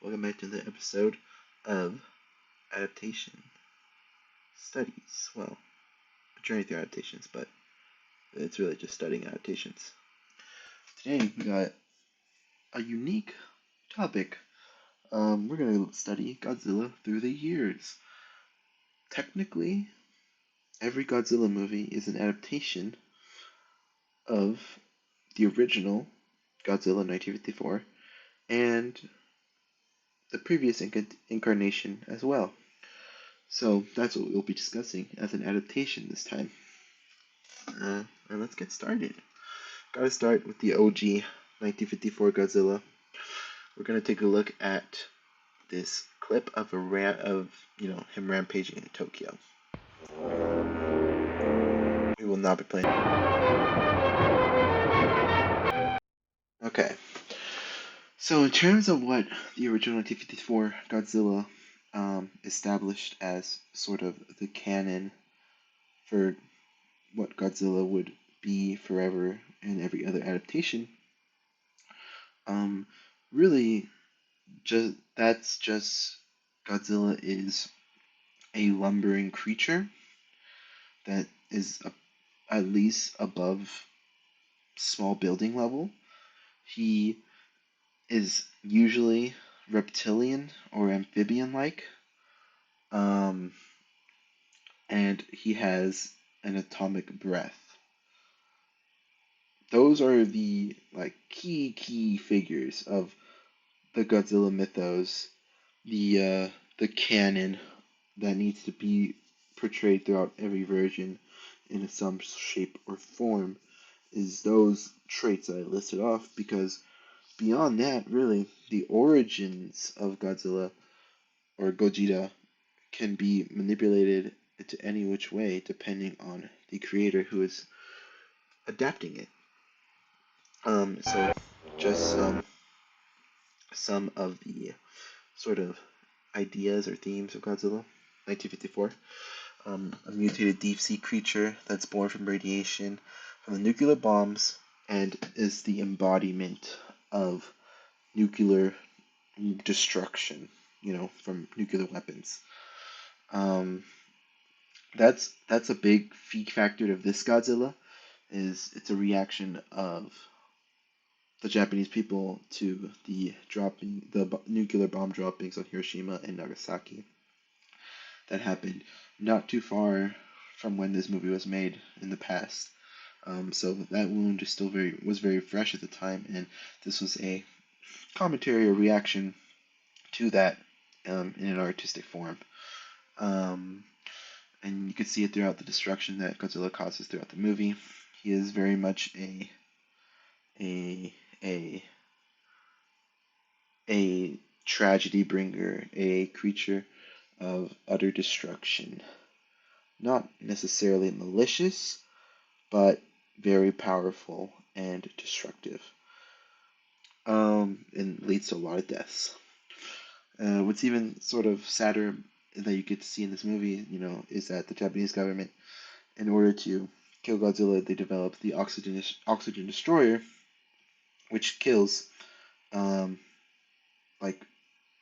Welcome back to the episode of Adaptation Studies. Well, a journey through adaptations, but it's really just studying adaptations. Today we got a unique topic. We're going to study Godzilla through the years. Technically, every Godzilla movie is an adaptation of the original Godzilla 1954 and the previous incarnation as well. So that's what we'll be discussing as an adaptation this time. And let's get started. Gotta start with the OG 1954 Godzilla. We're gonna take a look at this clip of him rampaging in Tokyo. We will not be playing. Okay. So in terms of what the original 1954 Godzilla established as sort of the canon for what Godzilla would be forever in every other adaptation, really that's just Godzilla is a lumbering creature that is at least above small building level. He is usually reptilian or amphibian like, and he has an atomic breath. Those are the key figures of the Godzilla mythos, the canon that needs to be portrayed throughout every version in some shape or form is those traits that I listed off, because beyond that, really, the origins of Godzilla or Gojira can be manipulated into any which way depending on the creator who is adapting it. So just some of the sort of ideas or themes of Godzilla 1954. A mutated deep sea creature that's born from radiation from the nuclear bombs and is the embodiment of nuclear destruction, from nuclear weapons. That's a big factor of this Godzilla. It's a reaction of the Japanese people to the nuclear bomb droppings on Hiroshima and Nagasaki that happened not too far from when this movie was made in the past. So that wound is still was very fresh at the time, and this was a commentary or reaction to that in an artistic form. And you can see it throughout the destruction that Godzilla causes throughout the movie. He is very much a tragedy bringer, a creature of utter destruction. Not necessarily malicious, but very powerful and destructive. And leads to a lot of deaths. What's even sort of sadder that you get to see in this movie, is that the Japanese government, in order to kill Godzilla, they developed the oxygen destroyer, which kills all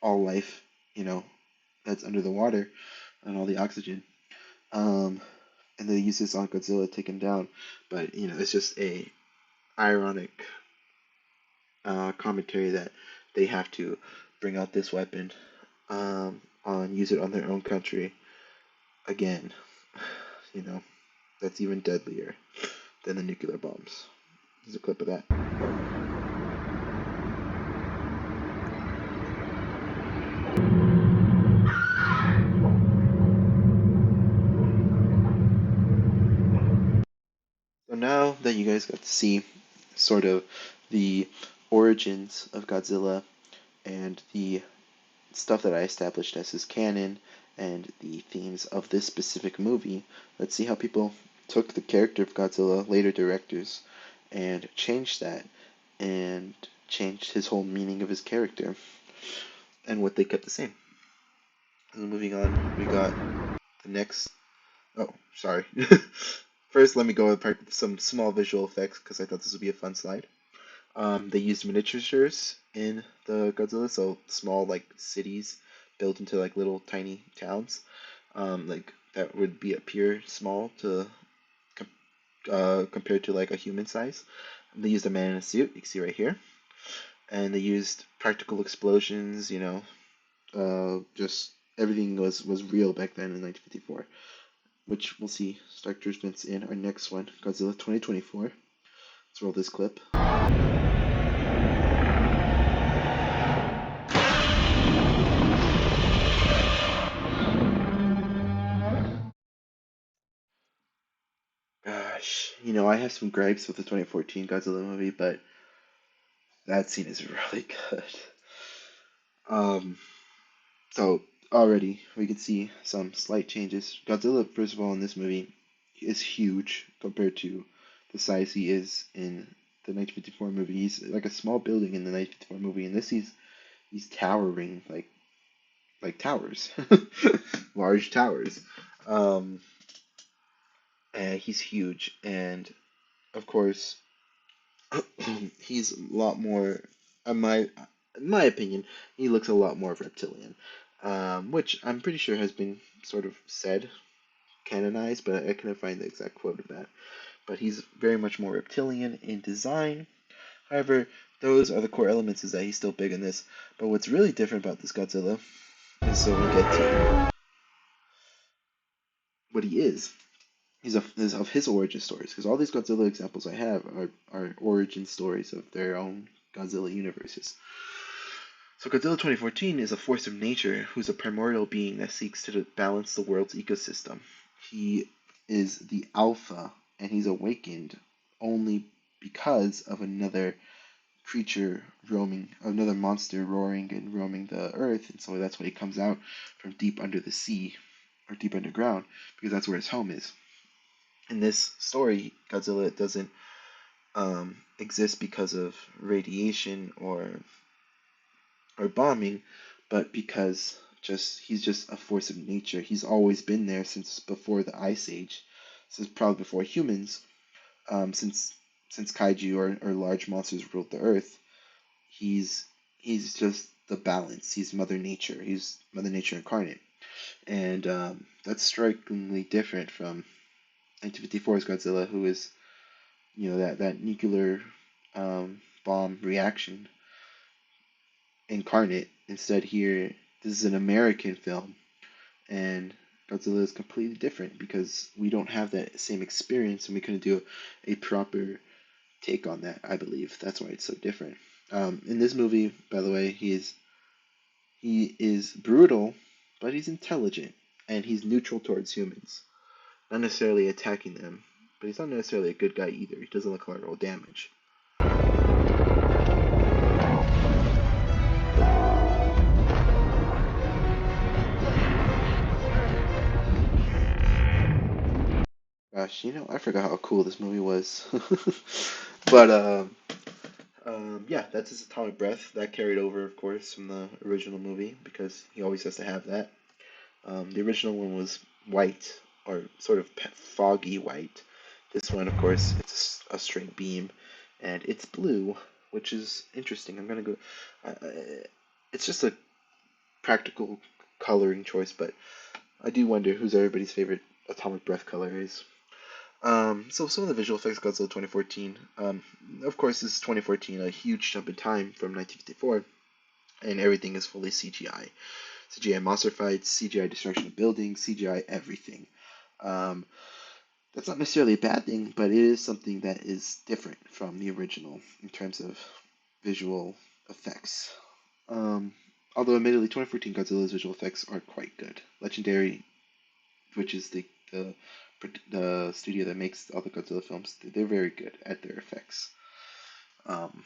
life, that's under the water and all the oxygen. And they use this on Godzilla to take him down. But it's just a ironic commentary that they have to bring out this weapon, use it on their own country again. That's even deadlier than the nuclear bombs. There's a clip of that. So now that you guys got to see sort of the origins of Godzilla and the stuff that I established as his canon and the themes of this specific movie, let's see how people took the character of Godzilla, later directors, and changed that and changed his whole meaning of his character and what they kept the same. And moving on, we got the next. Oh, sorry. First, let me go with some small visual effects because I thought this would be a fun slide. They used miniatures in the Godzilla, so small like cities built into like little tiny towns, like that would be appear small to compared to like a human size. They used a man in a suit, you can see right here, and they used practical explosions. Just everything was real back then in 1954, which we'll see stark judgments in our next one, Godzilla 2024. Let's roll this clip. Gosh, I have some gripes with the 2014 Godzilla movie, but that scene is really good. Um, so already we can see some slight changes. Godzilla, first of all, in this movie is huge compared to the size he is in the 1954 movie. He's like a small building in the 1954 movie, and this he's towering like towers, large towers. Um, and he's huge, and of course he's a lot more, in my opinion, he looks a lot more reptilian, which I'm pretty sure has been sort of said, canonized, but I couldn't find the exact quote of that. But he's very much more reptilian in design. However, those are the core elements. Is that he's still big in this. But what's really different about this Godzilla is so we get to what he is. Is of his origin stories, because all these Godzilla examples I have are origin stories of their own Godzilla universes. So Godzilla 2014 is a force of nature who's a primordial being that seeks to balance the world's ecosystem. He is the alpha, and he's awakened only because of another creature roaming, another monster roaring and roaming the earth, and so that's why he comes out from deep under the sea, or deep underground, because that's where his home is. In this story, Godzilla doesn't exist because of radiation or bombing, but because he's just a force of nature. He's always been there since before the Ice Age, since probably before humans, since kaiju or large monsters ruled the earth. He's just the balance. He's Mother Nature. He's Mother Nature incarnate, and that's strikingly different from 1954's Godzilla, who is that nuclear bomb reaction incarnate. Instead, here, this is an American film, and Godzilla is completely different because we don't have that same experience, and we couldn't do a proper take on that. I believe that's why it's so different. In this movie, by the way, he is brutal, but he's intelligent, and he's neutral towards humans, not necessarily attacking them, but he's not necessarily a good guy either. He doesn't look collateral damage. Gosh, I forgot how cool this movie was. But yeah, that's his atomic breath. That carried over, of course, from the original movie because he always has to have that. The original one was white or sort of foggy white. This one, of course, it's a straight beam, and it's blue, which is interesting. I'm gonna go. It's just a practical coloring choice, but I do wonder who's everybody's favorite atomic breath color is. So some of the visual effects Godzilla 2014. Of course, this is 2014, a huge jump in time from 1954, and everything is fully CGI. CGI monster fights, CGI destruction of buildings, CGI everything. Um, that's not necessarily a bad thing, but it is something that is different from the original in terms of visual effects. Um, Although admittedly, 2014 Godzilla's visual effects are quite good. Legendary, which is the studio that makes all the Godzilla films, they're very good at their effects. Um,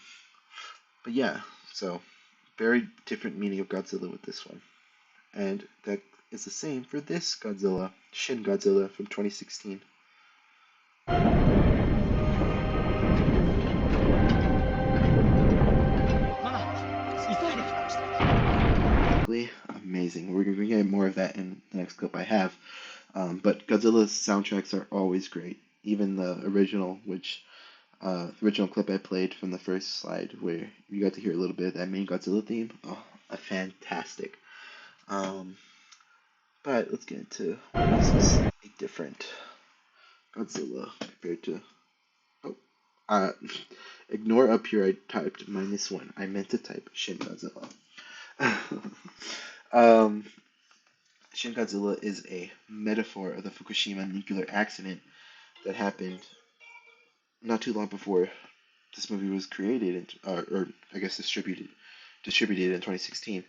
but yeah, so very different meaning of Godzilla with this one, and that is the same for this Godzilla, Shin Godzilla from 2016. Amazing. We're going to get more of that in the next clip I have. But Godzilla's soundtracks are always great. Even the original, which The original clip I played from the first slide, where you got to hear a little bit of that main Godzilla theme. Oh, a fantastic. Um, but let's get into what makes this a different Godzilla compared to. Oh, uh, ignore up here. I typed -1. I meant to type Shin Godzilla. um, Shin Godzilla is a metaphor of the Fukushima nuclear accident that happened not too long before this movie was created, or I guess distributed in 2016.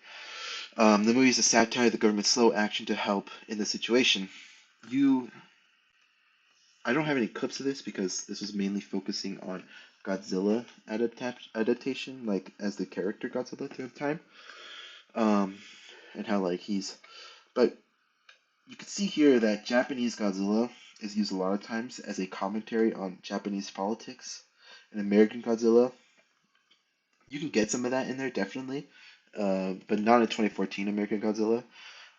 The movie is a satire of the government's slow action to help in the situation. You, I don't have any clips of this because this was mainly focusing on Godzilla adaptation, like as the character Godzilla through time, um, and how like he's. But you can see here that Japanese Godzilla is used a lot of times as a commentary on Japanese politics, and American Godzilla, you can get some of that in there definitely, but not in 2014 American Godzilla.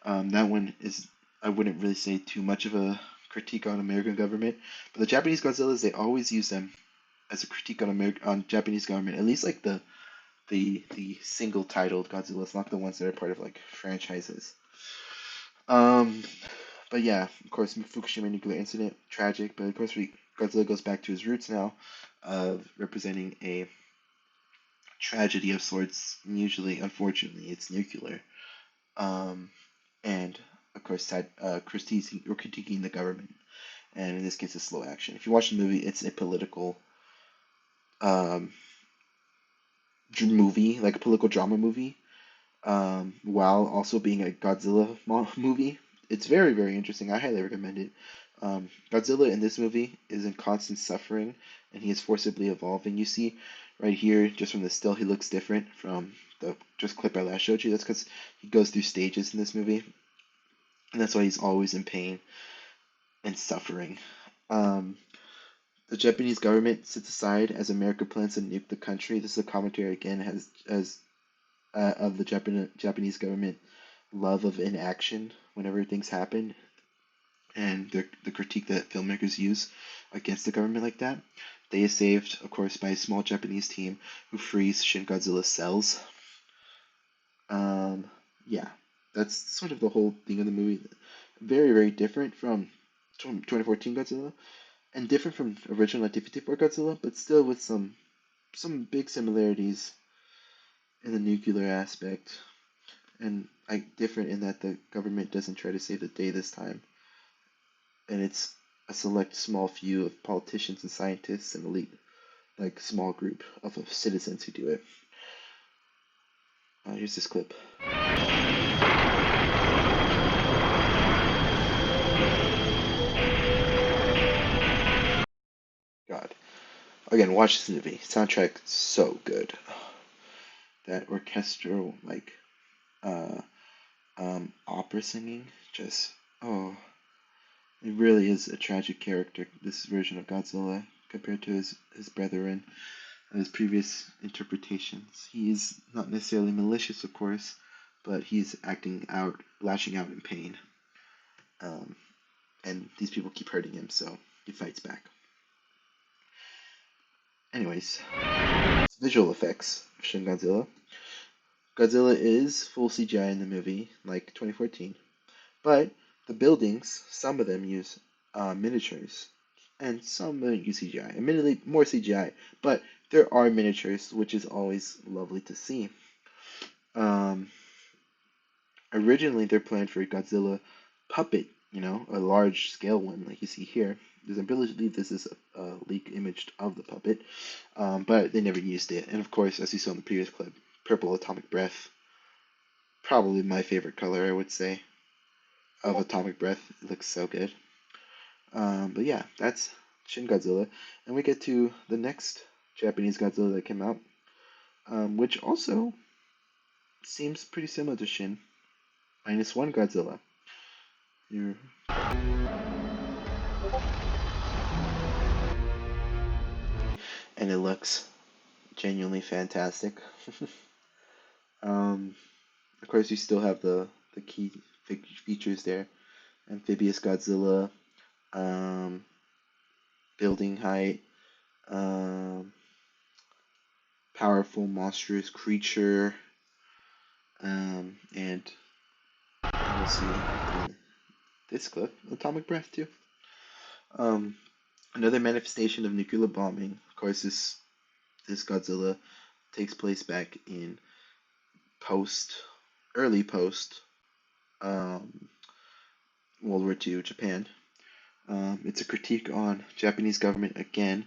That one is, I wouldn't really say too much of a critique on American government, but the Japanese Godzillas, they always use them as a critique on on Japanese government. At least like the single titled Godzillas, not the ones that are part of like franchises. Um, but yeah, of course, Fukushima nuclear incident, tragic. But of course, Godzilla goes back to his roots now, of representing a tragedy of sorts. Usually, unfortunately, it's nuclear. Um, and of course, critiquing the government, and in this case, it's slow action. If you watch the movie, it's a political um, movie, like a political drama movie, while also being a Godzilla movie. It's very, very interesting. I highly recommend it. Godzilla in this movie is in constant suffering, and he is forcibly evolving. You see right here, just from the still, he looks different from the just clip I last showed you. That's because he goes through stages in this movie, and that's why he's always in pain and suffering. Um, the Japanese government sits aside as America plans to nuke the country. This is a commentary again as of the Japanese government love of inaction whenever things happen, and the critique that filmmakers use against the government like that. They is saved, of course, by a small Japanese team who frees Shin Godzilla's cells. Um, yeah, that's sort of the whole thing of the movie. Very, very different from 2014 Godzilla, and different from original 1954 Godzilla, but still with some big similarities in the nuclear aspect, and like different in that the government doesn't try to save the day this time, and it's a select small few of politicians and scientists and elite, like small group of citizens who do it. Here's this clip. God, again, watch this movie. Soundtrack so good. That orchestral like uh, opera singing, just oh, it really is a tragic character. This version of Godzilla compared to his brethren. His previous interpretations. He is not necessarily malicious, of course, but he's acting out, lashing out in pain. Um, and these people keep hurting him, so he fights back. Anyways, visual effects of Shin Godzilla. Godzilla is full CGI in the movie, like 2014, but the buildings, some of them use miniatures, and some of them use CGI. Admittedly, more CGI, but there are miniatures, which is always lovely to see. Um, Originally, they're planned for a Godzilla puppet, a large scale one like you see here. I believe this is a leak image of the puppet, but they never used it. And of course, as you saw in the previous clip, purple atomic breath, probably my favorite color, I would say, of atomic breath. It looks so good. But yeah, that's Shin Godzilla. And we get to the next Japanese Godzilla that came out, which also seems pretty similar to Shin. -1 Godzilla. Here. And it looks genuinely fantastic. um, of course, you still have the key features there: amphibious Godzilla, um, building height, Um, Powerful, monstrous creature. And we'll see in this clip, atomic breath too. Um, Another manifestation of nuclear bombing. Of course, this Godzilla takes place back in early post um, World War II Japan. It's a critique on Japanese government again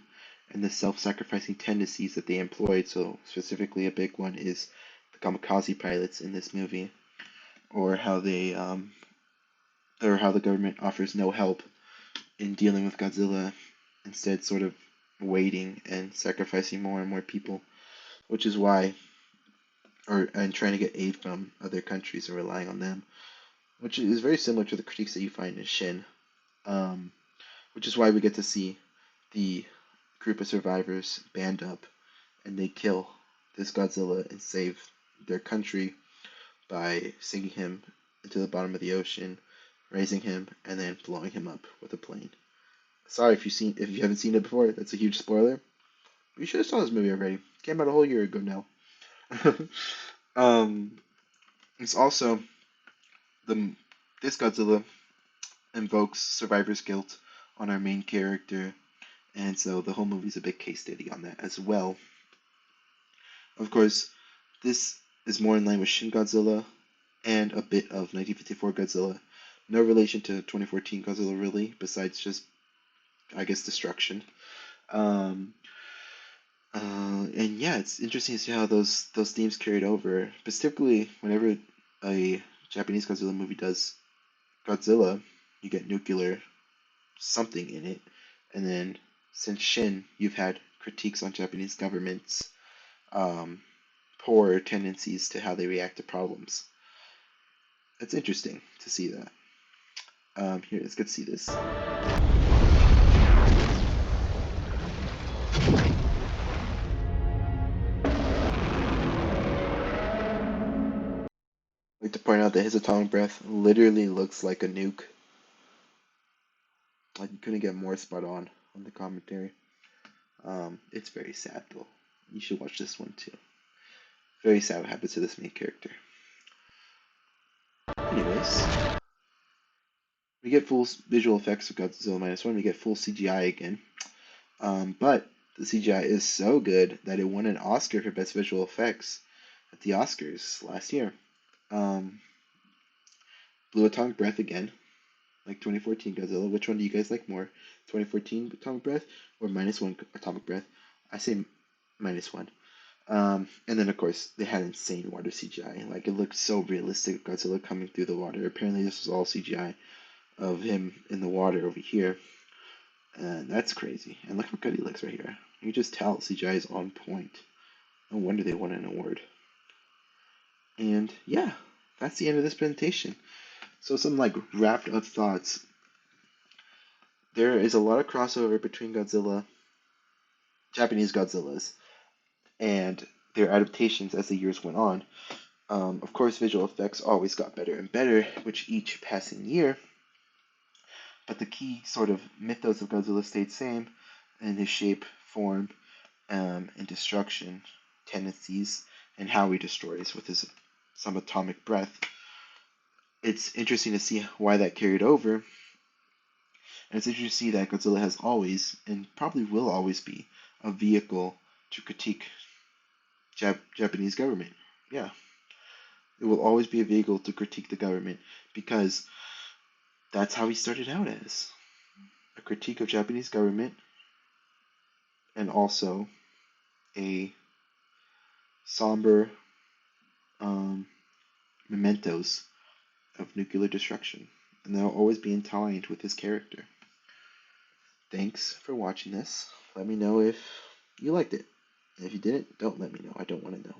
and the self-sacrificing tendencies that they employed. So specifically, a big one is the kamikaze pilots in this movie, or or how the government offers no help in dealing with Godzilla, instead sort of waiting and sacrificing more and more people, which is why, and trying to get aid from other countries and relying on them, which is very similar to the critiques that you find in Shin, um, which is why we get to see the group of survivors band up and they kill this Godzilla and save their country by sinking him into the bottom of the ocean, raising him, and then blowing him up with a plane. Sorry if you haven't seen it before. That's a huge spoiler. You should have saw this movie already. It came out a whole year ago now. um, it's also the this Godzilla invokes survivor's guilt on our main character, and so the whole movie's a big case study on that as well. Of course, this is more in line with Shin Godzilla and a bit of 1954 Godzilla. No relation to 2014 Godzilla really, besides just, I guess, destruction. Um, and yeah, it's interesting to see how those themes carried over. Specifically, whenever a Japanese Godzilla movie does Godzilla, you get nuclear something in it. And then since Shin, you've had critiques on Japanese government's um, poor tendencies to how they react to problems. It's interesting to see that. Here, let's get to see this. I'd like to point out that his atomic breath literally looks like a nuke. Like you couldn't get more spot on the commentary. It's very sad though. You should watch this one too. Very sad what happens to this main character. Anyways, we get full visual effects of Godzilla -1. We get full CGI again. But the CGI is so good that it won an Oscar for Best Visual Effects at the Oscars last year. Blue Atomic Breath again, like 2014 Godzilla. Which one do you guys like more? 2014 Atomic Breath or -1 Atomic Breath? I say -1. And then of course they had insane water CGI. Like it looked so realistic, Godzilla coming through the water. Apparently this was all CGI of him in the water over here. And that's crazy. And look how good he looks right here. You can just tell CGI is on point. No wonder they won an award. And yeah, that's the end of this presentation. So some like wrapped up thoughts. There is a lot of crossover between Japanese Godzillas, and their adaptations as the years went on. Of course, visual effects always got better and better with each passing year, but the key sort of mythos of Godzilla stayed same in his shape, form, and destruction tendencies, and how he destroys with his some atomic breath. It's interesting to see why that carried over, and it's interesting to see that Godzilla has always, and probably will always be, a vehicle to critique Japanese government. Yeah, it will always be a vehicle to critique the government because that's how he started out as a critique of Japanese government and also a somber mementos of nuclear destruction, and they'll always be entwined with his character. Thanks for watching this. Let me know if you liked it. And if you didn't, don't let me know. I don't want to know.